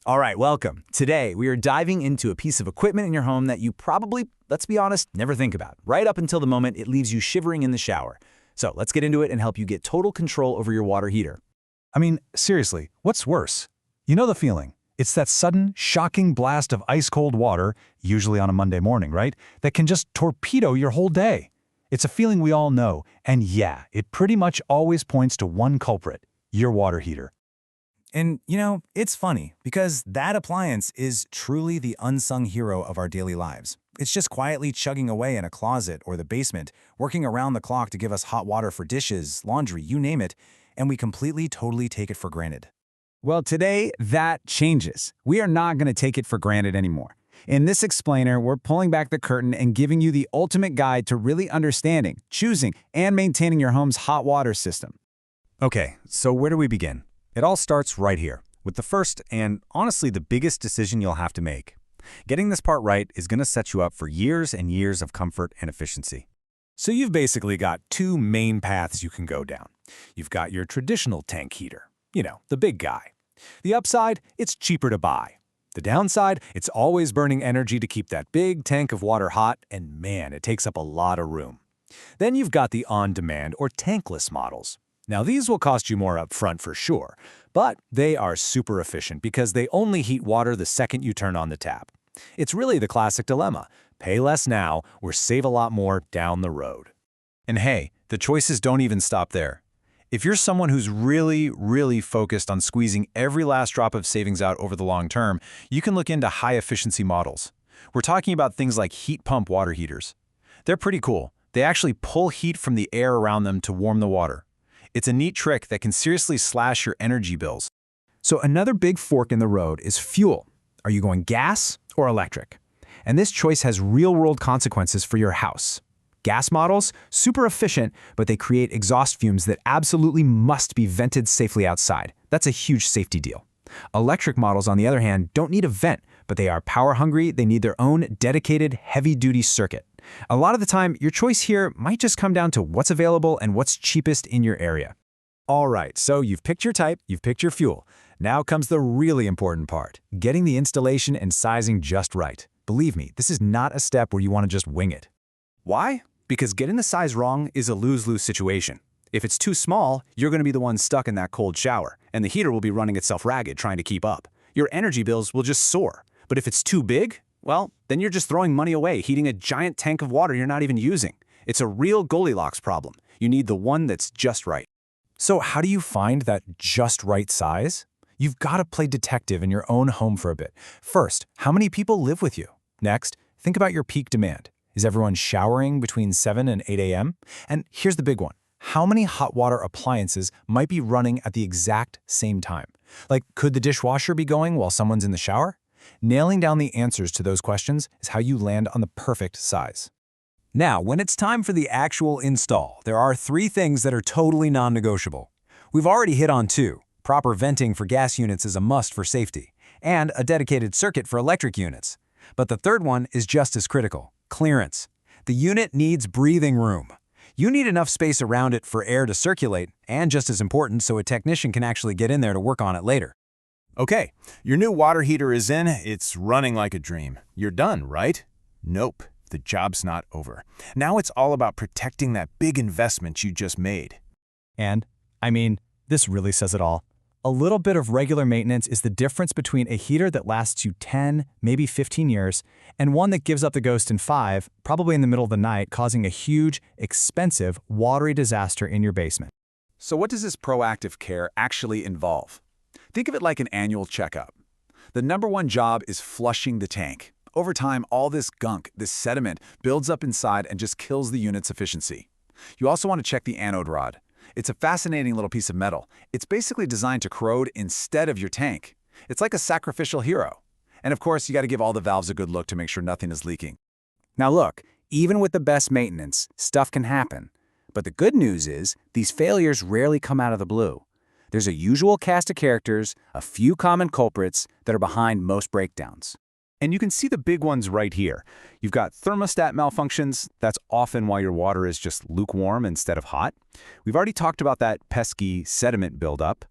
All right, welcome. Today, we are diving into a piece of equipment in your home that you probably, let's be honest, never think about, right up until the moment it leaves you shivering in the shower. So let's get into it and help you get total control over your water heater. I mean, seriously, what's worse? You know the feeling. It's that sudden, shocking blast of ice-cold water, usually on a Monday morning, right? That can just torpedo your whole day. It's a feeling we all know, and yeah, it pretty much always points to one culprit, your water heater. And, it's funny because that appliance is truly the unsung hero of our daily lives. It's just quietly chugging away in a closet or the basement, working around the clock to give us hot water for dishes, laundry, you name it, and we completely, totally take it for granted. Well, today, that changes. We are not going to take it for granted anymore. In this explainer, we're pulling back the curtain and giving you the ultimate guide to really understanding, choosing, and maintaining your home's hot water system. Okay, so where do we begin? It all starts right here, with the first and honestly the biggest decision you'll have to make. Getting this part right is going to set you up for years and years of comfort and efficiency. So you've basically got two main paths you can go down. You've got your traditional tank heater, the big guy. The upside, it's cheaper to buy. The downside, it's always burning energy to keep that big tank of water hot, and man, it takes up a lot of room. Then you've got the on-demand or tankless models. Now, these will cost you more up front for sure, but they are super efficient because they only heat water the second you turn on the tap. It's really the classic dilemma. Pay less now or save a lot more down the road. And hey, the choices don't even stop there. If you're someone who's really focused on squeezing every last drop of savings out over the long term, you can look into high-efficiency models. We're talking about things like heat pump water heaters. They're pretty cool. They actually pull heat from the air around them to warm the water. It's a neat trick that can seriously slash your energy bills. So another big fork in the road is fuel. Are you going gas or electric? And this choice has real-world consequences for your house. Gas models, super efficient, but they create exhaust fumes that absolutely must be vented safely outside. That's a huge safety deal. Electric models, on the other hand, don't need a vent, but they are power-hungry, they need their own dedicated, heavy-duty circuit. A lot of the time, your choice here might just come down to what's available and what's cheapest in your area. All right, so you've picked your type, you've picked your fuel. Now comes the really important part, getting the installation and sizing just right. Believe me, this is not a step where you want to just wing it. Why? Because getting the size wrong is a lose-lose situation. If it's too small, you're going to be the one stuck in that cold shower, and the heater will be running itself ragged trying to keep up. Your energy bills will just soar. But if it's too big, well, then you're just throwing money away heating a giant tank of water you're not even using. It's a real Goldilocks problem. You need the one that's just right. So how do you find that just right size? You've got to play detective in your own home for a bit. First, how many people live with you? Next, think about your peak demand. Is everyone showering between 7 and 8 a.m.? And here's the big one. How many hot water appliances might be running at the exact same time? Like, could the dishwasher be going while someone's in the shower? Nailing down the answers to those questions is how you land on the perfect size. Now, when it's time for the actual install, there are three things that are totally non-negotiable. We've already hit on two. Proper venting for gas units is a must for safety, and a dedicated circuit for electric units. But the third one is just as critical, clearance. The unit needs breathing room. You need enough space around it for air to circulate, and just as important, so a technician can actually get in there to work on it later. Okay, your new water heater is in, it's running like a dream. You're done, right? Nope, the job's not over. Now it's all about protecting that big investment you just made. And, this really says it all. A little bit of regular maintenance is the difference between a heater that lasts you 10, maybe 15 years, and one that gives up the ghost in 5, probably in the middle of the night, causing a huge, expensive, watery disaster in your basement. So what does this proactive care actually involve? Think of it like an annual checkup. The number one job is flushing the tank. Over time, all this gunk, this sediment, builds up inside and just kills the unit's efficiency. You also want to check the anode rod. It's a fascinating little piece of metal. It's basically designed to corrode instead of your tank. It's like a sacrificial hero. And of course, you got to give all the valves a good look to make sure nothing is leaking. Now look, even with the best maintenance, stuff can happen. But the good news is, these failures rarely come out of the blue. There's a usual cast of characters, a few common culprits that are behind most breakdowns. And you can see the big ones right here. You've got thermostat malfunctions. That's often why your water is just lukewarm instead of hot. We've already talked about that pesky sediment buildup.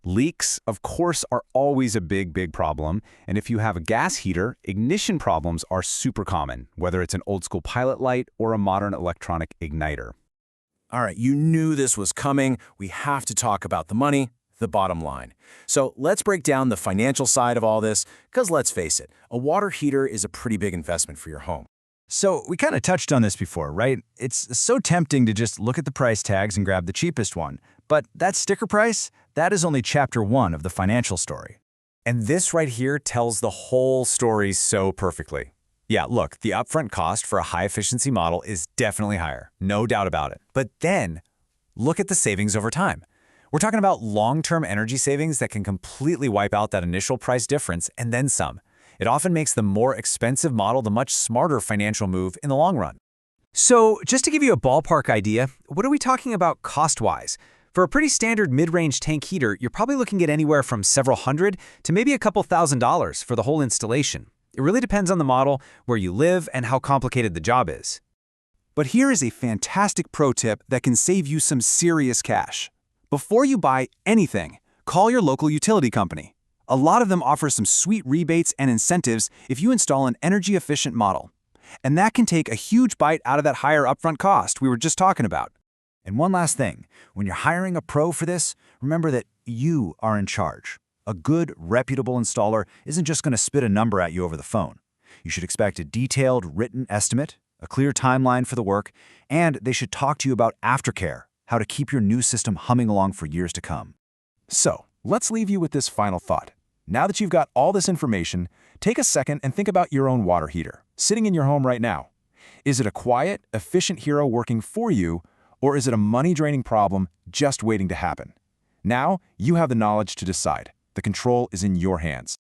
Leaks, of course, are always a big problem, and if you have a gas heater, ignition problems are super common, whether it's an old-school pilot light or a modern electronic igniter. All right, you knew this was coming. We have to talk about the money, the bottom line. So let's break down the financial side of all this, because let's face it, a water heater is a pretty big investment for your home. So we kind of touched on this before, right? It's so tempting to just look at the price tags and grab the cheapest one. But that sticker price, that is only chapter 1 of the financial story. And this right here tells the whole story so perfectly. Yeah, look, the upfront cost for a high-efficiency model is definitely higher, no doubt about it. But then, look at the savings over time. We're talking about long-term energy savings that can completely wipe out that initial price difference and then some. It often makes the more expensive model the much smarter financial move in the long run. So just to give you a ballpark idea, what are we talking about cost-wise? For a pretty standard mid-range tank heater, you're probably looking at anywhere from several hundred to maybe a couple $1,000s for the whole installation. It really depends on the model, where you live, and how complicated the job is. But here is a fantastic pro tip that can save you some serious cash. Before you buy anything, call your local utility company. A lot of them offer some sweet rebates and incentives if you install an energy-efficient model. And that can take a huge bite out of that higher upfront cost we were just talking about. And one last thing, when you're hiring a pro for this, remember that you are in charge. A good, reputable installer isn't just going to spit a number at you over the phone. You should expect a detailed, written estimate, a clear timeline for the work, and they should talk to you about aftercare, how to keep your new system humming along for years to come. So, let's leave you with this final thought. Now that you've got all this information, take a second and think about your own water heater, sitting in your home right now. Is it a quiet, efficient hero working for you, or is it a money-draining problem just waiting to happen? Now, you have the knowledge to decide. The control is in your hands.